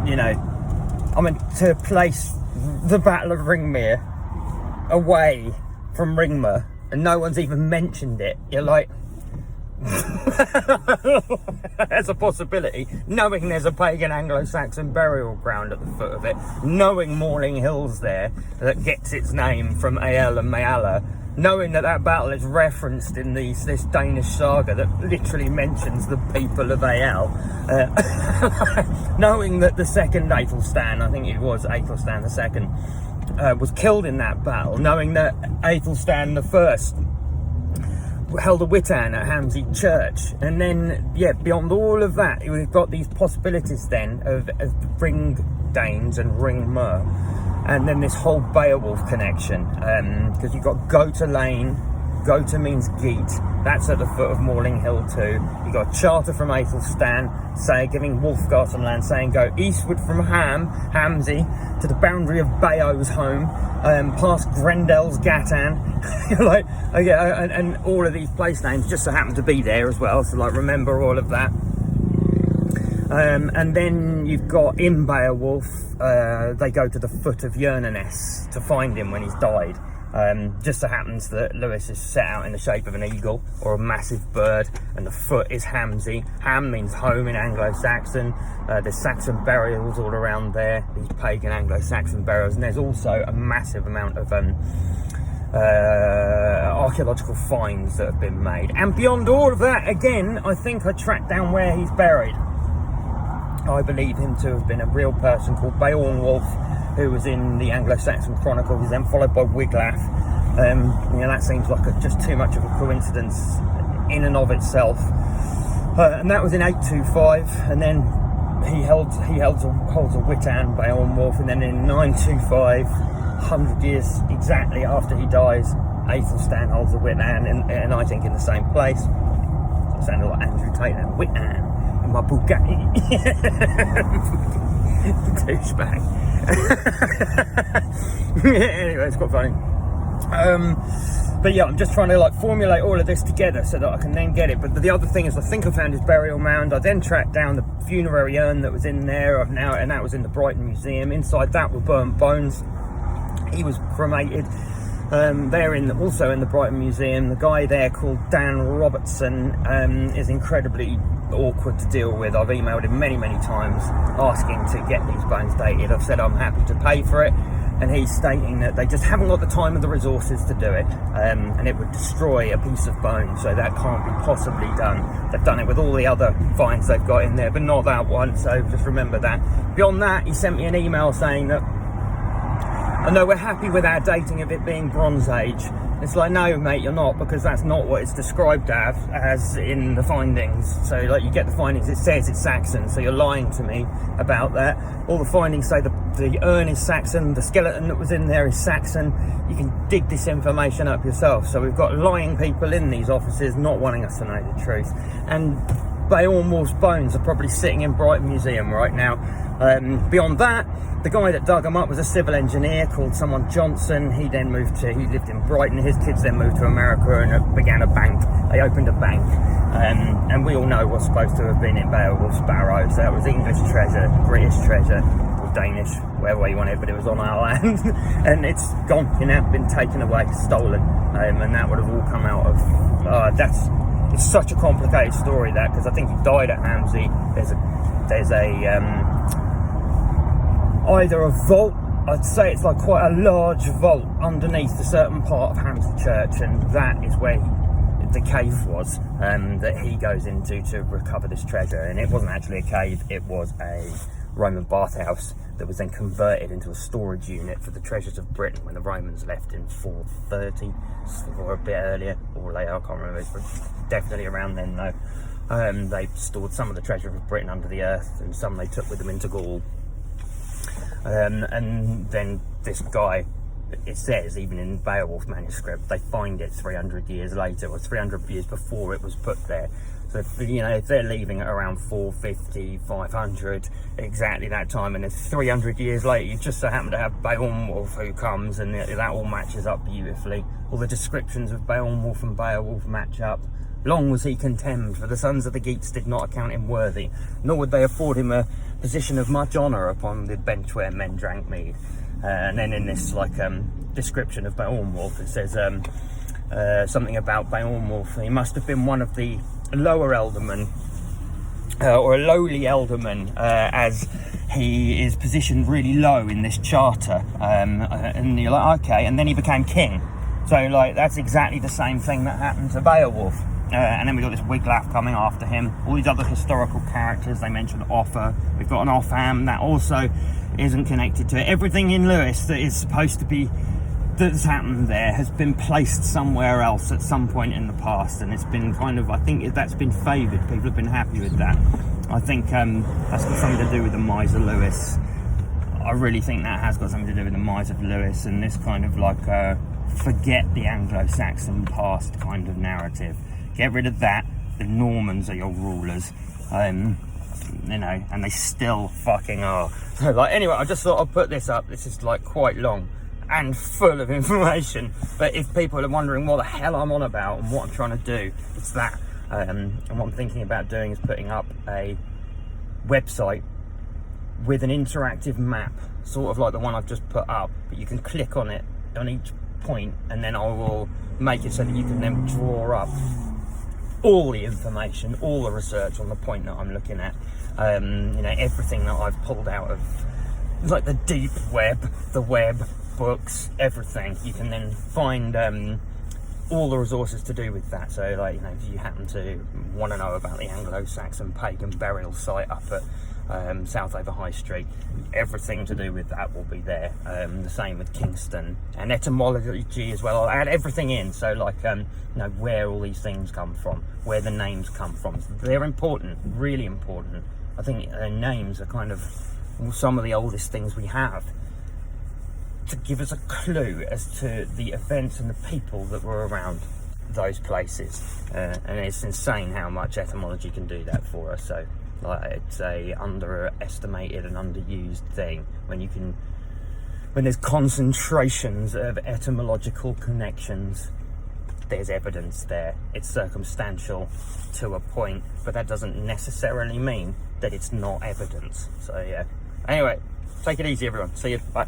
you know, I mean, to place the Battle of Ringmere away from Ringmer and no one's even mentioned it, you're like, there's a possibility, knowing there's a pagan Anglo-Saxon burial ground at the foot of it, knowing Morling Hill's there that gets its name from Ael and Mayala, knowing that that battle is referenced in this Danish saga that literally mentions the people of Ael, knowing that the second Aethelstan, I think it was Aethelstan the second, was killed in that battle, knowing that Aethelstan the first held a Witan at Hamsey Church, and then, yeah, beyond all of that, we've got these possibilities then of Ring Danes and Ringmer, and then this whole Beowulf connection, because you've got Gota Lane. Gota means Geat, that's at the foot of Morling Hill too. You've got a charter from Aethelstan, giving Wulfgar some land, saying go eastward from Hamsey, to the boundary of Beow's home, past Grendel's Gatan. Like, yeah, and all of these place names just so happen to be there as well, so like remember all of that. And then you've got in Beowulf, they go to the foot of Yernaness to find him when he's died. Just so happens that Lewis is set out in the shape of an eagle or a massive bird, and the foot is Hamsey. Ham means home in Anglo-Saxon. There's Saxon burials all around there, these pagan Anglo-Saxon burials, and there's also a massive amount of archaeological finds that have been made. And beyond all of that, again, I think I tracked down where he's buried. I believe him to have been a real person called Beowulf, who was in the Anglo-Saxon Chronicles, then followed by Wiglaf. You know, that seems like just too much of a coincidence in and of itself. And that was in 825, and then he holds a Witan, Beowulf, and then in 925, 100 years exactly after he dies, Aethelstan holds a Witan, and I think in the same place. I sounded like Andrew Tate now, Witan, in my Bugatti. Douchebag. Anyway, it's quite funny. But yeah, I'm just trying to like formulate all of this together so that I can then get it. But the other thing is, I think I found his burial mound. I then tracked down the funerary urn that was in there, and that was in the Brighton Museum. Inside that were burnt bones. He was cremated. They're also in the Brighton Museum. The guy there called Dan Robertson is incredibly awkward to deal with. I've emailed him many times asking to get these bones dated. I've said I'm happy to pay for it, and he's stating that they just haven't got the time or the resources to do it, and it would destroy a piece of bone, so that can't be possibly done. They've done it with all the other finds they've got in there, but not that one, so just remember that. Beyond that, he sent me an email saying that, I know we're happy with our dating of it being Bronze Age. It's like, no mate, you're not, because that's not what it's described as in the findings. So like, you get the findings, it says it's Saxon, so you're lying to me about that. All the findings say the urn is Saxon, the skeleton that was in there is Saxon. You can dig this information up yourself. So we've got lying people in these offices not wanting us to know the truth. And Beowulf's bones are probably sitting in Brighton Museum right now. Beyond that, the guy that dug them up was a civil engineer called someone Johnson. He lived in Brighton. His kids then moved to America and began a bank. They opened a bank. And we all know what's supposed to have been in Beowulf's barrow. So that was English treasure, British treasure, or Danish, wherever way you want it, but it was on our land. And it's gone, been taken away, stolen. And that would have all come out of, it's such a complicated story, that, because I think he died at Hamsey. There's either a vault, I'd say it's like quite a large vault underneath a certain part of Hamsey Church, and that is where the cave was, that he goes into to recover this treasure. And it wasn't actually a cave, it was a Roman bathhouse that was then converted into a storage unit for the treasures of Britain when the Romans left in 430, or a bit earlier or later, I can't remember, but definitely around then though. They stored some of the treasure of Britain under the earth, and some they took with them into Gaul. And then this guy, it says, even in Beowulf manuscript, they find it 300 years later, or 300 years before it was put there. So if they're leaving at around 450, 500, exactly that time, and it's 300 years later, you just so happen to have Beowulf who comes, and that all matches up beautifully. All the descriptions of Beowulf and Beowulf match up. Long was he contemned, for the sons of the Geats did not account him worthy, nor would they afford him a position of much honour upon the bench where men drank mead. And then in this description of Beowulf, it says something about Beowulf. He must have been one of the lower ealdormen, or a lowly ealdorman, as he is positioned really low in this charter, and you're like, okay, and then he became king. So like that's exactly the same thing that happened to Beowulf. And then we've got this Wiglaf coming after him, all these other historical characters. They mentioned Offa, we've got an Offham that also isn't connected to it. Everything in Lewis that is supposed to be that's happened there has been placed somewhere else at some point in the past, and it's been kind of, I think that's been favoured. People have been happy with that. I think that's got something to do with the Miser Lewis. I really think that has got something to do with the Miser of Lewis and this kind of like forget the Anglo-Saxon past kind of narrative. Get rid of that. The Normans are your rulers, and they still fucking are. So like, anyway, I just thought I'd put this up. This is like quite long and full of information, but if people are wondering what the hell I'm on about and what I'm trying to do, it's that. And what I'm thinking about doing is putting up a website with an interactive map, sort of like the one I've just put up, but you can click on it on each point, and then I will make it so that you can then draw up all the information, all the research on the point that I'm looking at. Everything that I've pulled out of like the deep web, the web, books, everything. You can then find all the resources to do with that. So like, if you happen to want to know about the Anglo-Saxon pagan burial site up at Southover High Street, everything to do with that will be there. The same with Kingston, and etymology as well. I'll add everything in, so like where all these things come from, where the names come from. They're important, really important. I think names are kind of some of the oldest things we have to give us a clue as to the events and the people that were around those places, and it's insane how much etymology can do that for us. So like, it's a underestimated and underused thing when there's concentrations of etymological connections. There's evidence there. It's circumstantial to a point, but that doesn't necessarily mean that it's not evidence. So yeah, anyway, take it easy everyone. See you, bye.